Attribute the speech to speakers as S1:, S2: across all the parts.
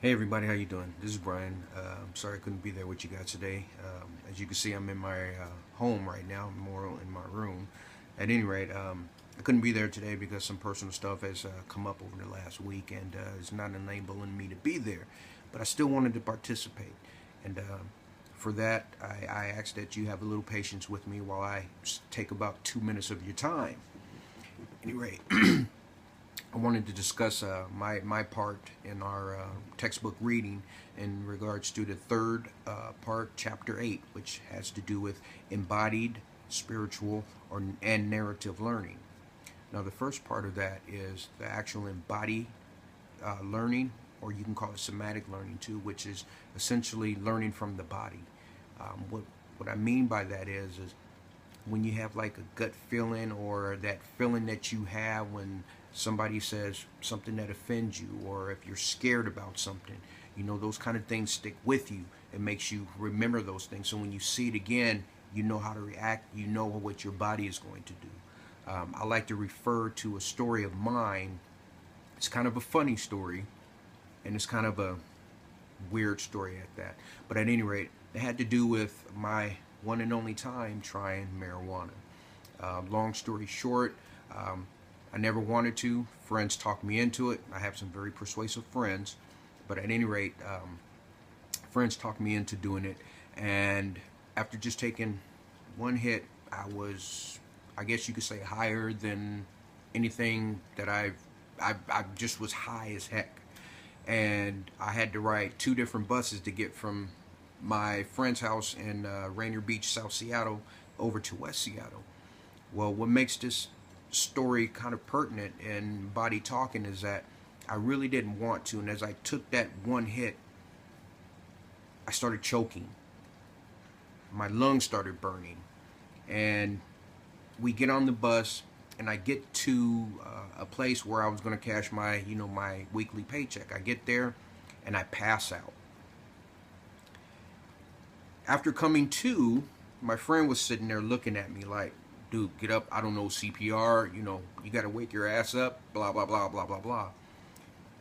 S1: Hey everybody, how you doing? This is Brian. Sorry I couldn't be there with you guys today. As you can see, I'm in my home right now. I'm more in my room. At any rate, I couldn't be there today because some personal stuff has come up over the last week, and it's not enabling me to be there. But I still wanted to participate, and for that, I ask that you have a little patience with me while I take about 2 minutes of your time. Anyway, I wanted to discuss my part in our textbook reading in regards to the third part, chapter 8, which has to do with embodied, spiritual, and narrative learning. Now, the first part of that is the actual embodied learning, or you can call it somatic learning too, which is essentially learning from the body. What I mean by that is when you have like a gut feeling, or that feeling that you have when somebody says something that offends you, or if you're scared about something, those kind of things stick with you. It makes you remember those things, so when you see it again, you know how to react, you know what your body is going to do. I like to refer to a story of mine. It's kind of a funny story, and it's kind of a weird story at that, but at any rate, it had to do with my one and only time trying marijuana. Long story short, I never wanted to. Friends talked me into it. I have some very persuasive friends, but at any rate, friends talked me into doing it. And after just taking one hit, I guess you could say, higher than anything that I just was high as heck. And I had to ride two different buses to get from my friend's house in Rainier Beach, South Seattle, over to West Seattle. Well, what makes this story kind of pertinent in body talking is that I really didn't want to, and as I took that one hit, I started choking. My lungs started burning, and we get on the bus, and I get to a place where I was going to cash my weekly paycheck. I get there, and I pass out. After coming to, my friend was sitting there looking at me like, dude, get up. I don't know CPR. You got to wake your ass up. Blah, blah, blah, blah, blah, blah.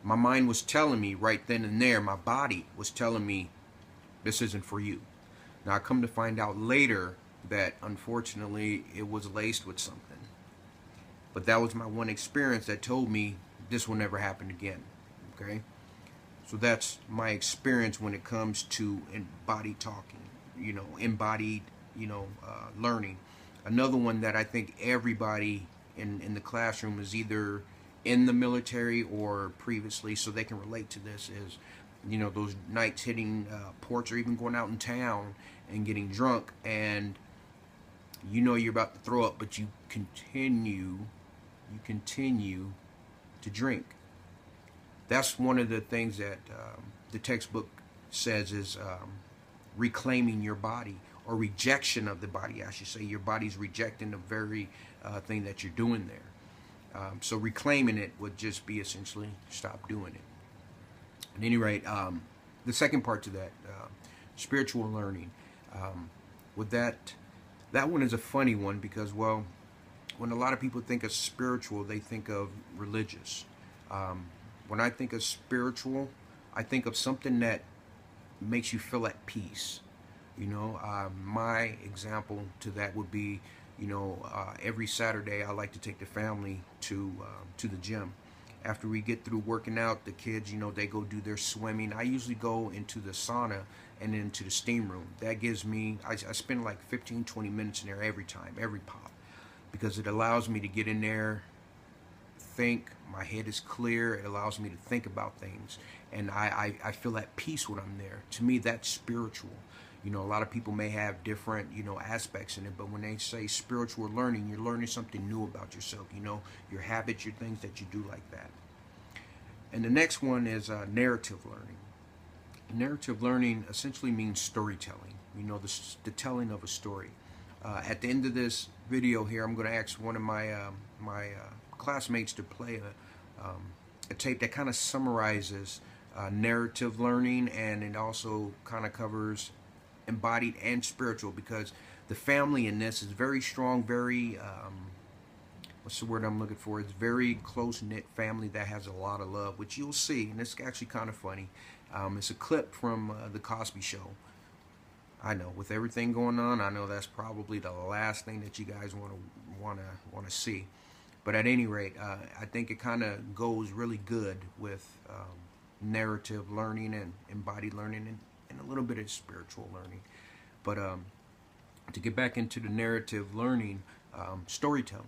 S1: My mind was telling me right then and there, my body was telling me, this isn't for you. Now, I come to find out later that unfortunately it was laced with something. But that was my one experience that told me this will never happen again. Okay? So that's my experience when it comes to embodied talking, embodied, learning. Another one that I think everybody in the classroom is either in the military or previously, so they can relate to this, is, those nights hitting ports, or even going out in town and getting drunk, and you're about to throw up, but you continue to drink. That's one of the things that the textbook says is reclaiming your body, or rejection of the body, I should say. Your body's rejecting the very thing that you're doing there. So reclaiming it would just be essentially stop doing it. At any rate, the second part to that, spiritual learning. With that one is a funny one because, well, when a lot of people think of spiritual, they think of religious. When I think of spiritual, I think of something that makes you feel at peace. My example to that would be, every Saturday I like to take the family to the gym. After we get through working out, the kids, they go do their swimming. I usually go into the sauna and into the steam room. That gives me, I spend like 15, 20 minutes in there every time, every pop, because it allows me to get in there, think. My head is clear. It allows me to think about things, and I feel at peace when I'm there. To me, that's spiritual. A lot of people may have different aspects in it, but when they say spiritual learning, you're learning something new about yourself. Your habits, your things that you do like that. And the next one is narrative learning. Narrative learning essentially means storytelling. The telling of a story. At the end of this video here, I'm going to ask one of my classmates to play a tape that kind of summarizes narrative learning, and it also kind of covers embodied and spiritual, because the family in this is very strong, very what's the word I'm looking for? It's very close knit family that has a lot of love, which you'll see, and it's actually kind of funny. It's a clip from the Cosby Show. I know, with everything going on, I know that's probably the last thing that you guys want to see. But at any rate, I think it kind of goes really good with narrative learning and embodied learning and a little bit of spiritual learning. But to get back into the narrative learning, storytelling,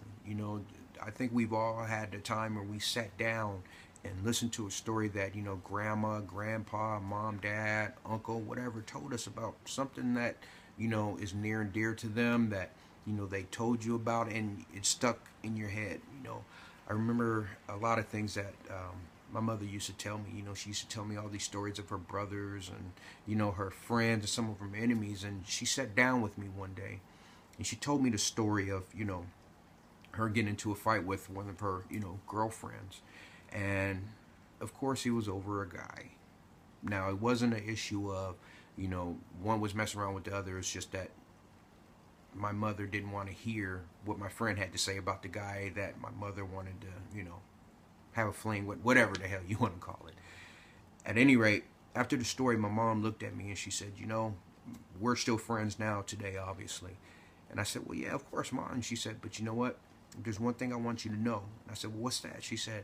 S1: I think we've all had the time where we sat down and listened to a story that, grandma, grandpa, mom, dad, uncle, whatever told us about something that, is near and dear to them, that, they told you about, and it stuck in your head. I remember a lot of things that my mother used to tell me. She used to tell me all these stories of her brothers and, her friends and some of her enemies. And she sat down with me one day and she told me the story of, her getting into a fight with one of her, girlfriends. And of course, it was over a guy. Now, it wasn't an issue of, one was messing around with the other. It's just that my mother didn't want to hear what my friend had to say about the guy that my mother wanted to, have a fling with, whatever the hell you want to call it. At any rate, after the story, my mom looked at me and she said, we're still friends now today, obviously. And I said, well, yeah, of course, Mom. And she said, but you know what? There's one thing I want you to know. And I said, well, what's that? She said,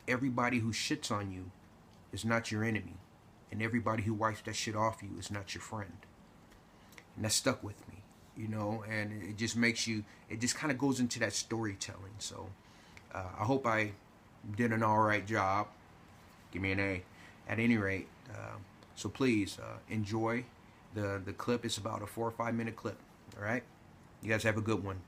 S1: everybody who shits on you is not your enemy. And everybody who wipes that shit off you is not your friend. And that stuck with me, and it just makes you, it just kind of goes into that storytelling. So I hope I did an all right job. Give me an A. At any rate, so please enjoy the clip. It's about a 4 or 5 minute clip. All right? You guys have a good one.